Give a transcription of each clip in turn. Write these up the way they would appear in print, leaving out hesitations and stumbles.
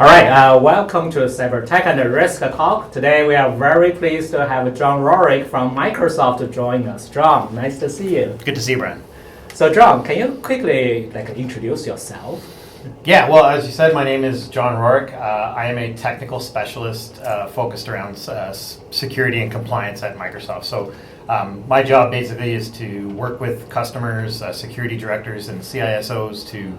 All right, welcome to Cyber Tech and Risk Talk. Today we are very pleased to have Jon Rohrich from Microsoft join us. Jon, nice to see you. Good to see you, Brian. So Jon, can you quickly introduce yourself? Yeah, well, as you said, my name is Jon Rohrich. I am a technical specialist focused around security and compliance at Microsoft. So my job basically is to work with customers, security directors, and CISOs to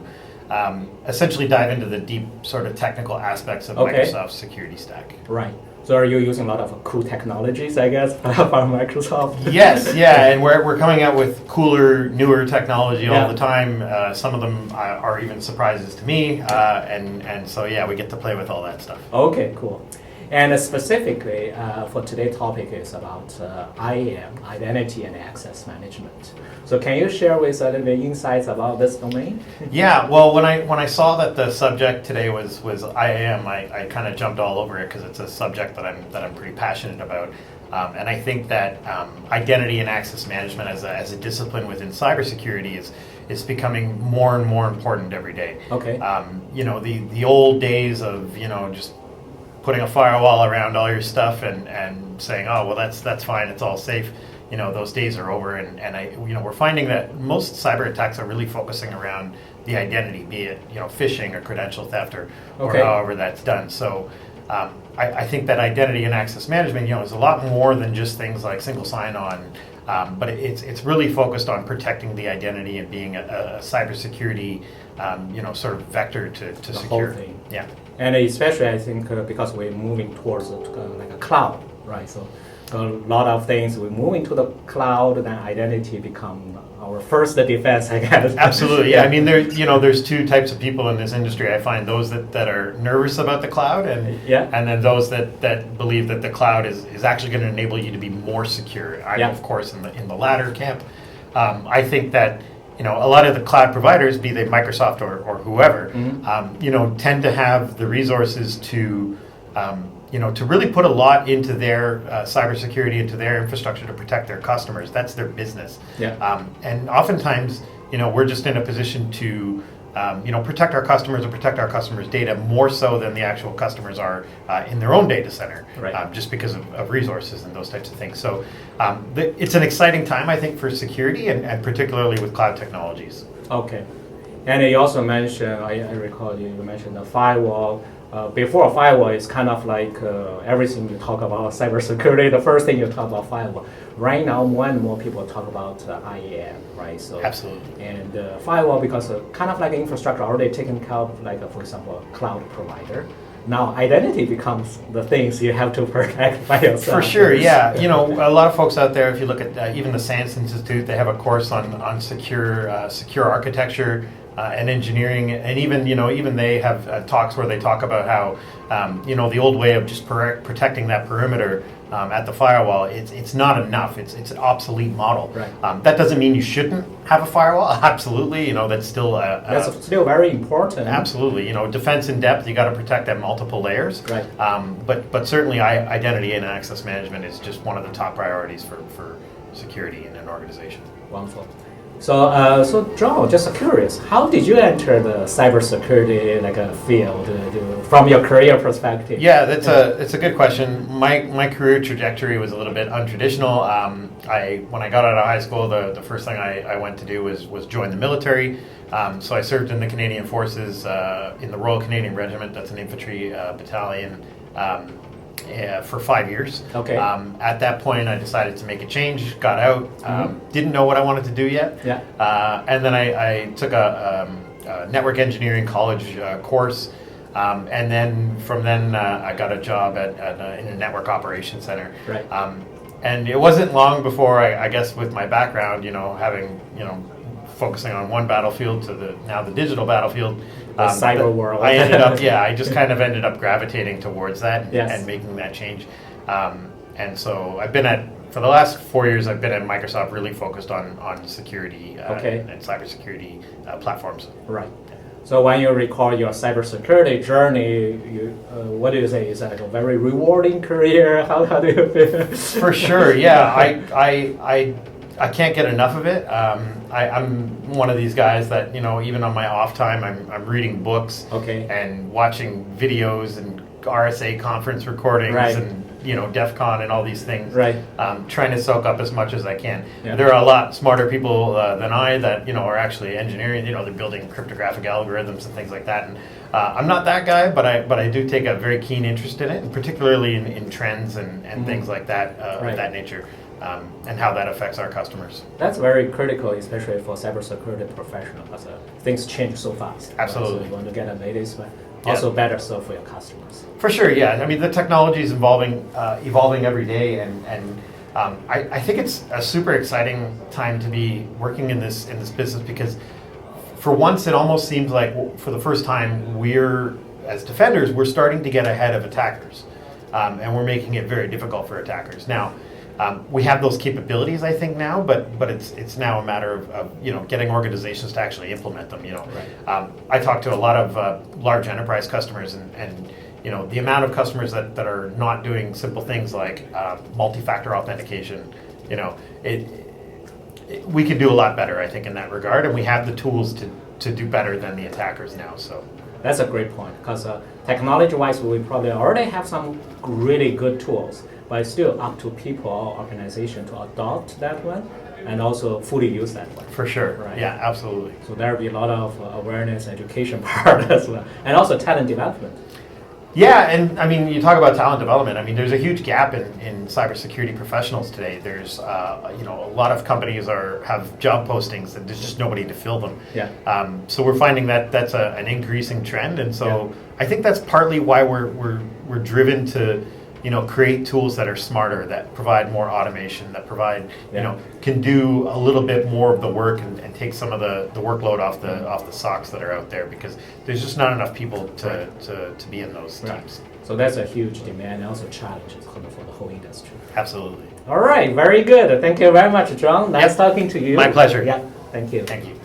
essentially dive into the deep sort of technical aspects of Microsoft's security stack. Right. So are you using a lot of cool technologies, I guess, from Microsoft? Yes, yeah, and we're coming out with cooler, newer technology all the time. Some of them are even surprises to me, and so yeah, we get to play with all that stuff. Okay, cool. And specifically for today's topic is about IAM, Identity and Access Management. So can you share with us a little bit insights about this domain? Yeah, well, when I saw that the subject today was IAM, I kind of jumped all over it because it's a subject that I'm pretty passionate about. And I think that identity and access management as a discipline within cybersecurity is becoming more and more important every day. Okay. The old days of just putting a firewall around all your stuff and saying, oh well, that's fine, it's all safe. Those days are over, and we're finding that most cyber attacks are really focusing around the identity, be it phishing or credential theft or however that's done. So I think that identity and access management is a lot more than just things like single sign-on, but it's really focused on protecting the identity and being a cybersecurity sort of vector to the secure. Whole thing. Yeah, and especially I think because we're moving towards like a cloud, right? So a lot of things we're moving to the cloud, then identity become our first defense, I guess. Absolutely. Yeah. I mean, there's two types of people in this industry. I find those that are nervous about the cloud, and then those that believe that the cloud is actually going to enable you to be more secure. I'm of course in the latter camp. I think that a lot of the cloud providers, be they Microsoft or whoever, tend to have the resources to to really put a lot into their cybersecurity, into their infrastructure to protect their customers. That's their business. Yeah. And oftentimes, we're just in a position to, protect our customers and protect our customers' data more so than the actual customers are in their own data center, just because of resources and those types of things. So it's an exciting time, I think, for security and particularly with cloud technologies. Okay. And you also mentioned, I recall you mentioned the firewall. Before a firewall, it's kind of like everything you talk about cybersecurity. The first thing you talk about firewall. Right now, more and more people talk about IAM, right? So absolutely. And firewall, because kind of like infrastructure already taken care of, like for example, a cloud provider. Now identity becomes the things you have to protect by yourself. For sure, yeah. A lot of folks out there, if you look at even the SANS Institute, they have a course on secure architecture. And engineering, and even they have talks where they talk about how the old way of just protecting that perimeter at the firewall, it's not enough. It's an obsolete model. Right. That doesn't mean you shouldn't have a firewall. Absolutely, that's still that's still very important. Absolutely, defense in depth. You got to protect at multiple layers. Right. But certainly, identity and access management is just one of the top priorities for security in an organization. Wonderful. So Jon, just curious, how did you enter the cybersecurity field from your career perspective? Yeah, it's a good question. My career trajectory was a little bit untraditional. When I got out of high school, the first thing I went to do was join the military. So I served in the Canadian Forces in the Royal Canadian Regiment. That's an infantry battalion. For 5 years. Okay. At that point, I decided to make a change. Got out. Didn't know what I wanted to do yet. Yeah. And then I took a network engineering college course, and then from then I got a job in a network operations center. Right. And it wasn't long before I guess with my background, having focusing on one battlefield to now the digital battlefield. The cyber world. I just kind of ended up gravitating towards that and making that change. And so for the last 4 years, I've been at Microsoft really focused on security and cybersecurity platforms. Right. So when you recall your cybersecurity journey, what do you say? Is that a very rewarding career? How do you feel? For sure, yeah. I can't get enough of it. I'm one of these guys that, even on my off time, I'm reading books and watching videos and RSA conference recordings and, DEF CON and all these things. Trying to soak up as much as I can. Yeah. There are a lot smarter people than I that, are actually engineering, they're building cryptographic algorithms and things like that. And I'm not that guy, but I do take a very keen interest in it, and particularly in trends and things like that, of that nature. And how that affects our customers. That's very critical, especially for cybersecurity professionals, because things change so fast. Absolutely. So you want to get a latest, but also better serve for your customers. For sure, yeah. I mean, the technology is evolving every day, and I think it's a super exciting time to be working in this business, because for once it almost seems like for the first time as defenders, we're starting to get ahead of attackers, and we're making it very difficult for attackers. Now, we have those capabilities, I think, now, but it's now a matter of getting organizations to actually implement them. I talk to a lot of large enterprise customers, and the amount of customers that are not doing simple things like multi-factor authentication. We could do a lot better, I think, in that regard, and we have the tools to do better than the attackers now. So that's a great point, because technology-wise, we probably already have some really good tools. But it's still up to people or organization to adopt that one and also fully use that one. For sure, right? Yeah, absolutely. So there'll be a lot of awareness, education part as well, and also talent development. Yeah, and I mean, you talk about talent development. I mean, there's a huge gap in cybersecurity professionals today. There's, a lot of companies have job postings and there's just nobody to fill them. Yeah. So we're finding that that's an increasing trend, and so I think that's partly why we're driven to create tools that are smarter, that provide more automation, that provide, can do a little bit more of the work and take some of the workload off the socks that are out there, because there's just not enough people to be in those teams. So that's a huge demand and also challenge for the whole industry. Absolutely. All right, very good. Thank you very much, John. Nice talking to you. My pleasure. Yeah, thank you. Thank you.